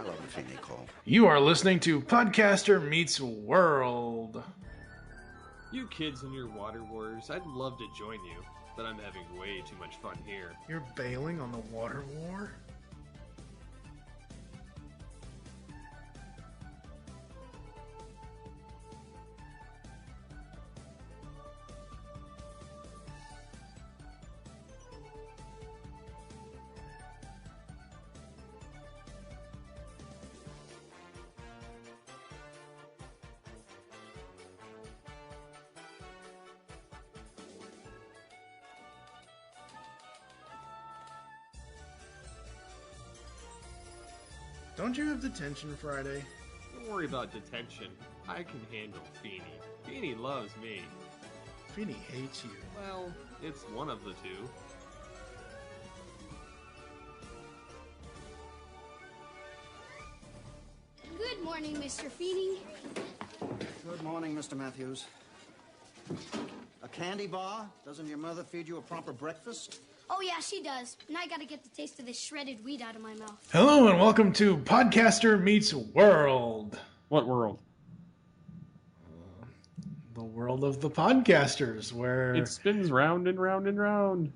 I love the Feeney call. You are listening to Podcaster Meets World. You kids and your water wars, I'd love to join you, but I'm having way too much fun here. You're bailing on the water war? Don't you have detention Friday? Don't worry about detention. I can handle Feeney. Feeney loves me. Feeney hates you. Well, it's one of the two. Good morning, Mr. Feeney. Good morning, Mr. Matthews. A candy bar? Doesn't your mother feed you a proper breakfast? Oh, yeah, she does. And I gotta get the taste of this shredded wheat out of my mouth. Hello and welcome to Podcaster Meets World. What world? The world of the podcasters, where It spins round and round and round.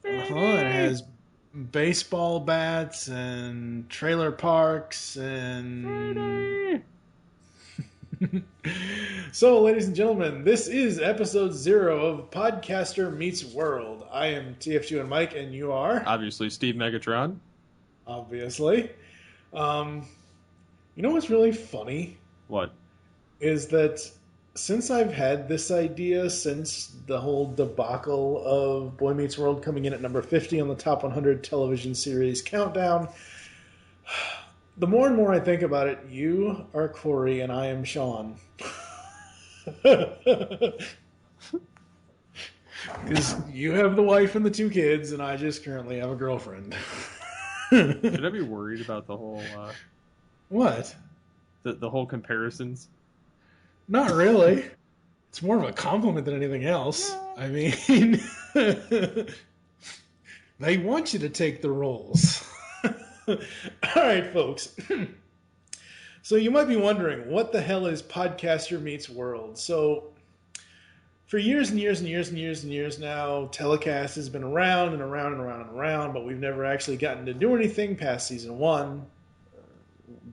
it has baseball bats and trailer parks and... So, ladies and gentlemen, this is episode 0 of Podcaster Meets World. I am TFG1Mike, and you are? Obviously, Steve Megatron. Obviously. You know what's really funny? What? Is that since I've had this idea, since the whole debacle of Boy Meets World coming in at number 50 on the top 100 television series countdown, the more and more I think about it, you are Corey and I am Sean. Because you have the wife and the 2 kids, and I just currently have a girlfriend. Should I be worried about the whole... What? The whole comparisons? Not really. It's more of a compliment than anything else. I mean, they want you to take the roles. All right, folks. So you might be wondering, what the hell is Podcaster Meets World? So for years and years and years and years and years now, Telecast has been around and around and around and around, but we've never actually gotten to do anything past season 1.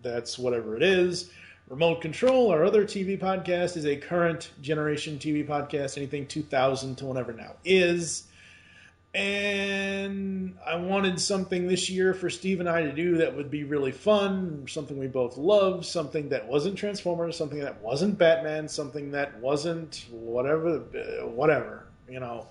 That's whatever it is. Remote Control, our other TV podcast, is a current generation TV podcast, anything 2000 to whenever now is. And I wanted something this year for Steve and I to do that would be really fun, something we both love, something that wasn't Transformers, something that wasn't Batman, something that wasn't whatever, you know.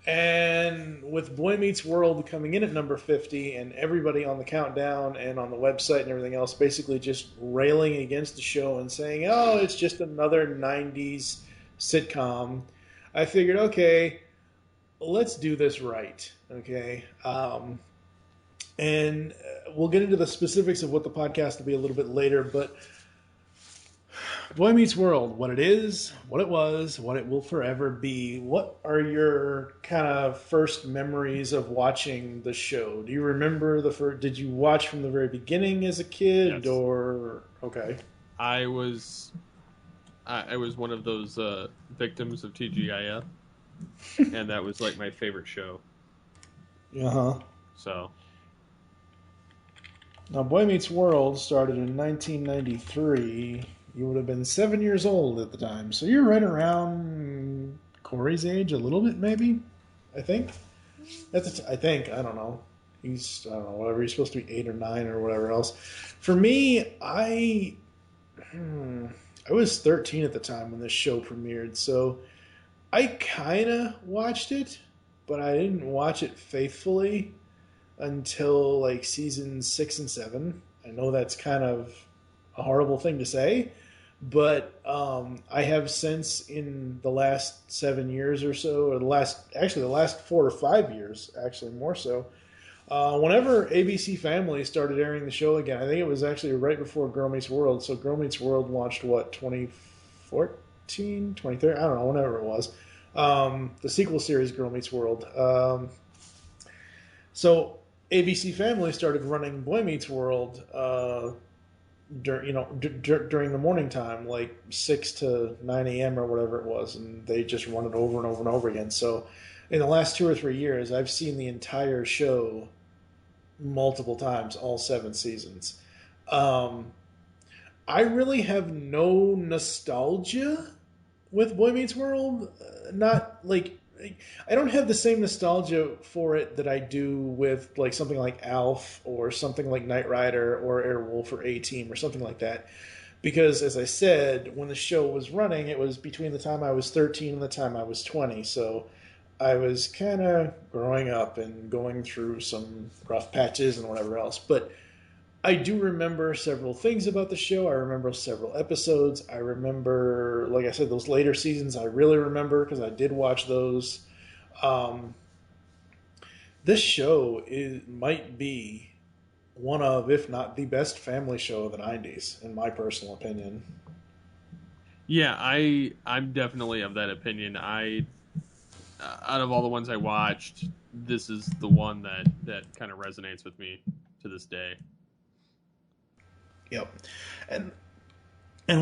And with Boy Meets World coming in at number 50 and everybody on the countdown and on the website and everything else basically just railing against the show and saying, oh, it's just another 90s sitcom, I figured, okay, let's do this right, okay? And we'll get into the specifics of what the podcast will be a little bit later, but Boy Meets World, what it is, what it was, what it will forever be. What are your kind of first memories of watching the show? Do you remember did you watch from the very beginning as a kid? Yes. Or, okay. I was one of those victims of TGIF. And that was like my favorite show. Uh-huh. So. Now, Boy Meets World started in 1993. You would have been 7 years old at the time. So you're right around Corey's age, a little bit maybe, I think. I don't know. Whatever. He's supposed to be 8 or 9 or whatever else. For me, I was 13 at the time when this show premiered, so I kind of watched it, but I didn't watch it faithfully until like season 6 and 7. I know that's kind of a horrible thing to say, but I have since in the last 7 years or so, or the last 4 or 5 years, actually more so, whenever ABC Family started airing the show again, I think it was actually right before Girl Meets World. So Girl Meets World launched, 2014, 2013? I don't know, whenever it was. The sequel series, Girl Meets World. So ABC Family started running Boy Meets World during the morning time, like 6 to 9 a.m. or whatever it was, and they just run it over and over and over again. So in the last 2 or 3 years, I've seen the entire show multiple times, all 7 seasons. I really have no nostalgia with Boy Meets World. Not like I don't have the same nostalgia for it that I do with like something like Alf or something like Knight Rider or Airwolf or A-Team or something like that. Because as I said, when the show was running, it was between the time I was 13 and the time I was 20. So I was kind of growing up and going through some rough patches and whatever else. But I do remember several things about the show. I remember several episodes. I remember, like I said, those later seasons I really remember because I did watch those. This show might be one of, if not the best family show of the 90s, in my personal opinion. Yeah, I'm definitely of that opinion. Out of all the ones I watched, this is the one that kind of resonates with me to this day. Yep, and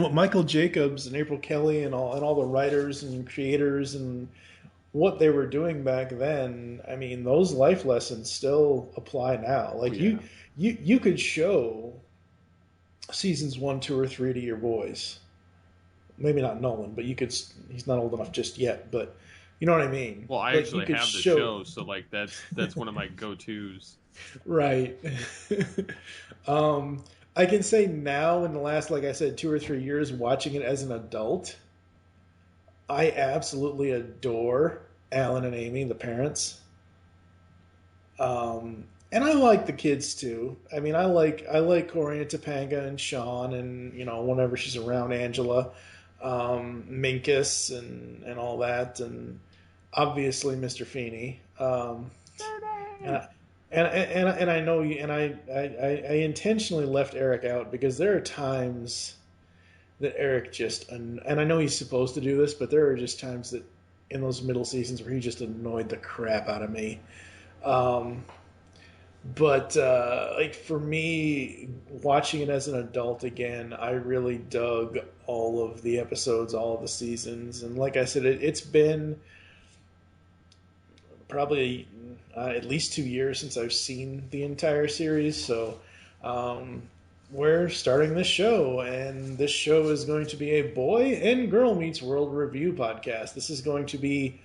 what Michael Jacobs and April Kelly and all the writers and creators and what they were doing back then, I mean, those life lessons still apply now. Like you could show seasons 1, 2, or 3 to your boys. Maybe not Nolan, but you could. He's not old enough just yet, but you know what I mean. Well, I actually have the show, so like that's one of my go-tos. Right. I can say now in the last, like I said, 2 or 3 years, watching it as an adult, I absolutely adore Alan and Amy, the parents. And I like the kids too. I mean, I like Corey and Topanga and Sean and, whenever she's around, Angela, Minkus and all that, and obviously Mr. Feeney. And I know you, and I intentionally left Eric out because there are times that Eric just, and I know he's supposed to do this, but there are just times that in those middle seasons where he just annoyed the crap out of me. But like for me, watching it as an adult again, I really dug all of the episodes, all of the seasons, and like I said, it's been probably at least 2 years since I've seen the entire series. So we're starting this show, and this show is going to be a Boy and Girl Meets World review podcast. This is going to be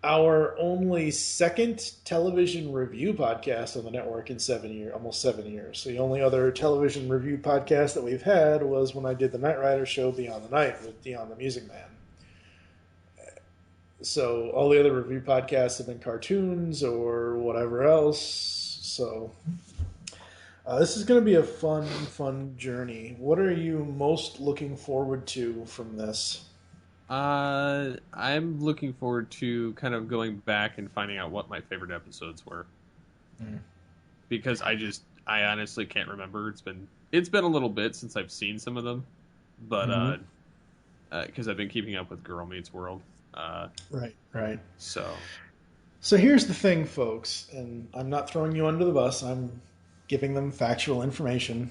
our only second television review podcast on the network in almost 7 years. The only other television review podcast that we've had was when I did the Knight Rider show Beyond the Night with Dion the Music Man. So all the other review podcasts have been cartoons or whatever else. So this is going to be a fun journey. What are you most looking forward to from this? I'm looking forward to kind of going back and finding out what my favorite episodes were. Because I honestly can't remember. It's been a little bit since I've seen some of them, but because I've been keeping up with Girl Meets World. Right. So here's the thing, folks, and I'm not throwing you under the bus. I'm giving them factual information.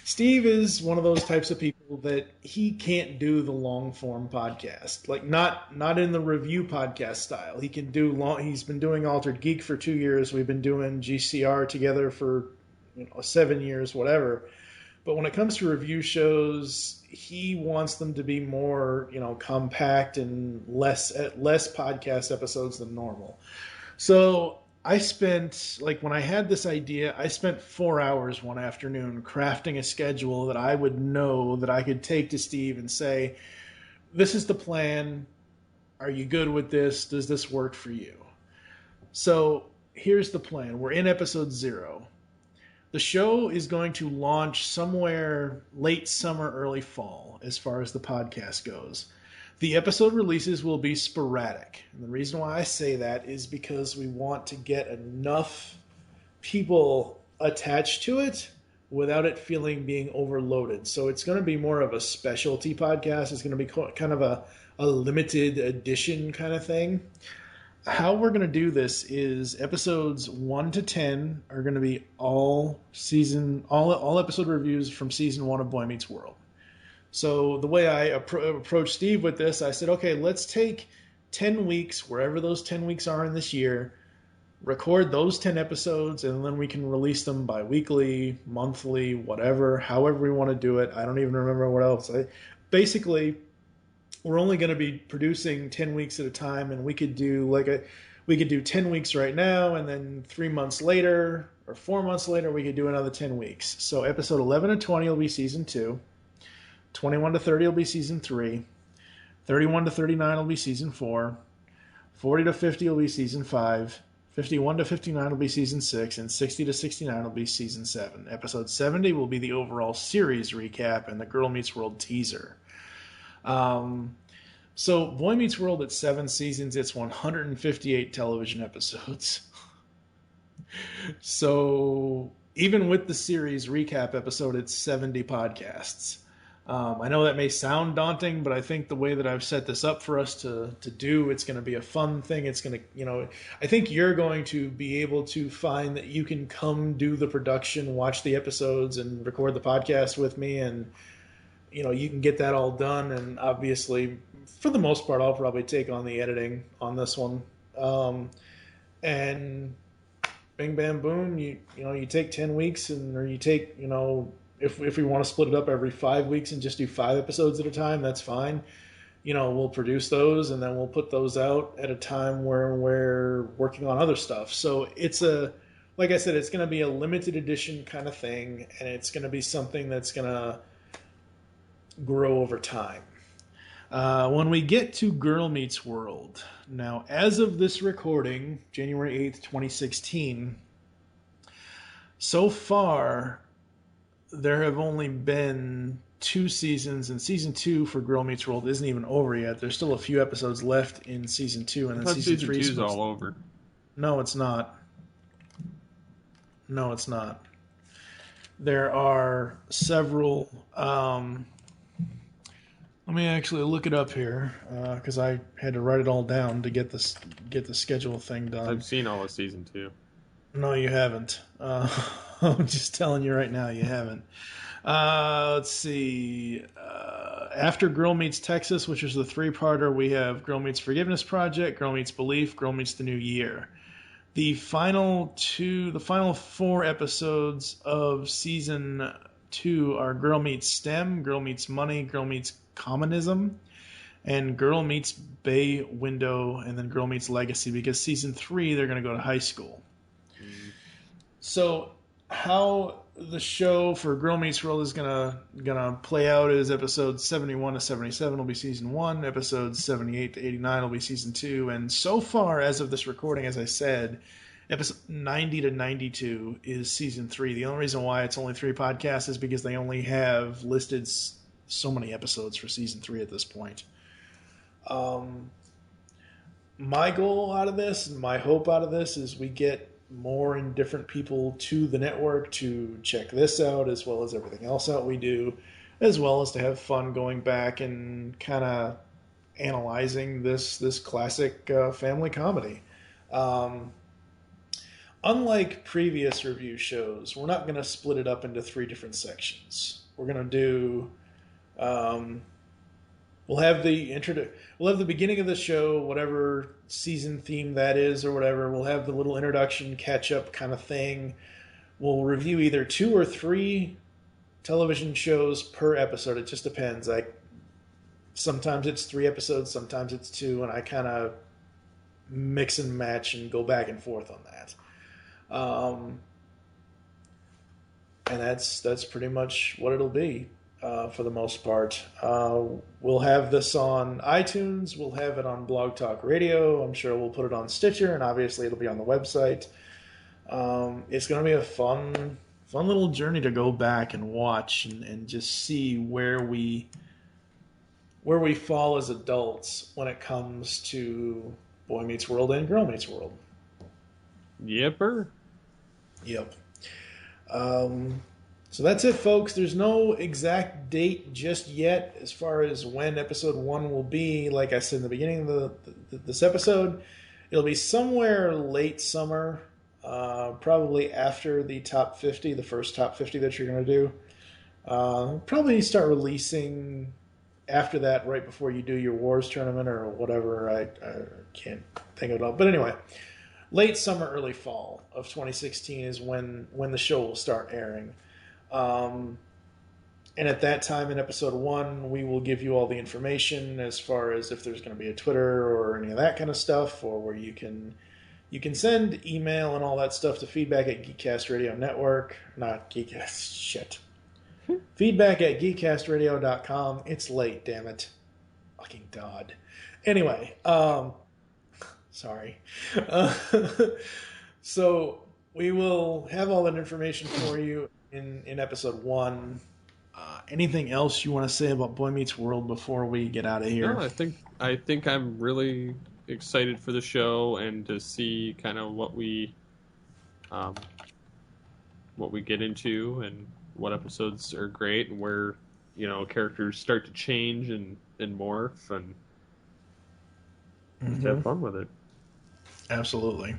Steve is one of those types of people that he can't do the long form podcast, like not in the review podcast style. He can do long. He's been doing Altered Geek for 2 years. We've been doing GCR together for 7 years, whatever. But when it comes to review shows, he wants them to be more, compact and less podcast episodes than normal. So I spent, when I had this idea, I spent 4 hours one afternoon crafting a schedule that I would know that I could take to Steve and say, this is the plan. Are you good with this? Does this work for you? So here's the plan. We're in episode 0. The show is going to launch somewhere late summer, early fall, as far as the podcast goes. The episode releases will be sporadic. And the reason why I say that is because we want to get enough people attached to it without it being overloaded. So it's going to be more of a specialty podcast. It's going to be kind of a limited edition kind of thing. how we're going to do this is episodes 1 to 10 are going to be all episode reviews from season 1 of Boy Meets World. So the way I approached Steve with this, I said, okay, let's take 10 weeks, wherever those 10 weeks are in this year, record those 10 episodes, and then we can release them bi-weekly, monthly, whatever, however we want to do it. I don't even remember what else. Basically, we're only going to be producing 10 weeks at a time, and we could do 10 weeks right now, and then 3 months later or 4 months later, we could do another 10 weeks. So episode 11 to 20 will be season 2. 21 to 30 will be season 3. 31 to 39 will be season 4. 40 to 50 will be season 5. 51 to 59 will be season 6, and 60 to 69 will be season 7. Episode 70 will be the overall series recap and the Girl Meets World teaser. So Boy Meets World at 7 seasons, it's 158 television episodes. So even with the series recap episode, it's 70 podcasts. I know that may sound daunting, but I think the way that I've set this up for us to do, it's going to be a fun thing. It's going to, I think you're going to be able to find that you can come do the production, watch the episodes, and record the podcast with me, and you can get that all done. And obviously, for the most part, I'll probably take on the editing on this one. And bing, bam, boom, you take 10 weeks, or you take, if we want to split it up every 5 weeks and just do 5 episodes at a time, that's fine. We'll produce those, and then we'll put those out at a time where we're working on other stuff. So like I said, it's going to be a limited edition kind of thing, and it's going to be something that's going to grow over time. When we get to Girl Meets World, now as of this recording, January 8th, 2016, so far there have only been 2 seasons, and season 2 for Girl Meets World isn't even over yet. There's still a few episodes left in season 2, and then season 3 is all over. No, it's not. There are several. Let me actually look it up here, because I had to write it all down to get the schedule thing done. I've seen all of season 2. No, you haven't. I'm just telling you right now, you haven't. Let's see. After Girl Meets Texas, which is the 3-parter, we have Girl Meets Forgiveness Project, Girl Meets Belief, Girl Meets the New Year. The final 4 episodes of season 2 are Girl Meets STEM, Girl Meets Money, Girl Meets Communism, and Girl Meets Bay Window, and then Girl Meets Legacy, because season 3 they're going to go to high school. So how the show for Girl Meets World is gonna play out is episodes 71 to 77 will be season 1, episodes 78 to 89 will be season 2, and so far as of this recording, as I said, episode 90 to 92 is season 3. The only reason why it's only 3 podcasts is because they only have listed so many episodes for season 3 at this point. My goal out of this, and my hope out of this, is we get more and different people to the network to check this out, as well as everything else out we do, as well as to have fun going back and kind of analyzing this classic family comedy. Unlike previous review shows, we're not going to split it up into 3 different sections. We're going to do we'll have the beginning of the show, whatever season theme that is or whatever. We'll have the little introduction, catch-up kind of thing. We'll review either 2 or 3 television shows per episode. It just depends. Sometimes it's 3 episodes, sometimes it's 2, and I kind of mix and match and go back and forth on that. And that's pretty much what it'll be. For the most part. We'll have this on iTunes. We'll have it on Blog Talk Radio. I'm sure we'll put it on Stitcher, and obviously it'll be on the website. It's going to be a fun little journey to go back and watch and just see where we fall as adults when it comes to Boy Meets World and Girl Meets World. Yepper. Yep. So that's it, folks. There's no exact date just yet as far as when episode 1 will be. Like I said in the beginning of this episode, It'll be somewhere late summer, probably after the top 50, the first top 50 that you're going to do. Probably start releasing after that, right before you do your Wars tournament or whatever. I can't think of it all. But anyway, late summer, early fall of 2016 is when the show will start airing. And at that time, in episode 1, we will give you all the information as far as if there's going to be a Twitter or any of that kind of stuff, or where you can send email and all that stuff to feedback at Geekcast Radio Network. Not Geekcast, shit. Feedback at geekcastradio.com. It's late, damn it. Fucking God. Anyway, sorry. So we will have all that information for you in episode 1. Anything else you want to say about Boy Meets World before we get out of here? No, I think I'm really excited for the show and to see kind of what we get into and what episodes are great and where characters start to change and morph and just have fun with it. Absolutely.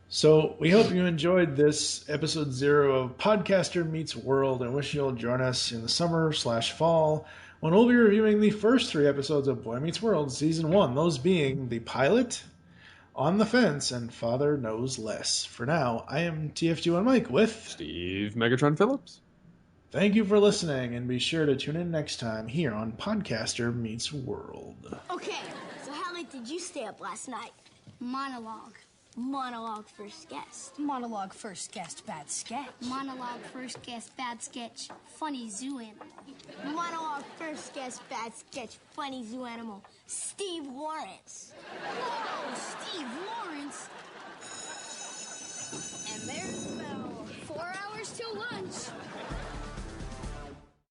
So we hope you enjoyed this episode 0 of Podcaster Meets World and wish you'll join us in the summer/fall when we'll be reviewing the first 3 episodes of Boy Meets World Season 1, those being the pilot, On the Fence, and Father Knows Less. For now, I am TFG1Mike with Steve Megatron Phillips. Thank you for listening, and be sure to tune in next time here on Podcaster Meets World. Okay, so how late did you stay up last night? Monologue. Monologue first guest. Monologue first guest, bad sketch. Monologue first guest, bad sketch, funny zoo animal. Monologue first guest, bad sketch, funny zoo animal. Steve Lawrence. Whoa, Steve Lawrence. And there's the bell. 4 hours till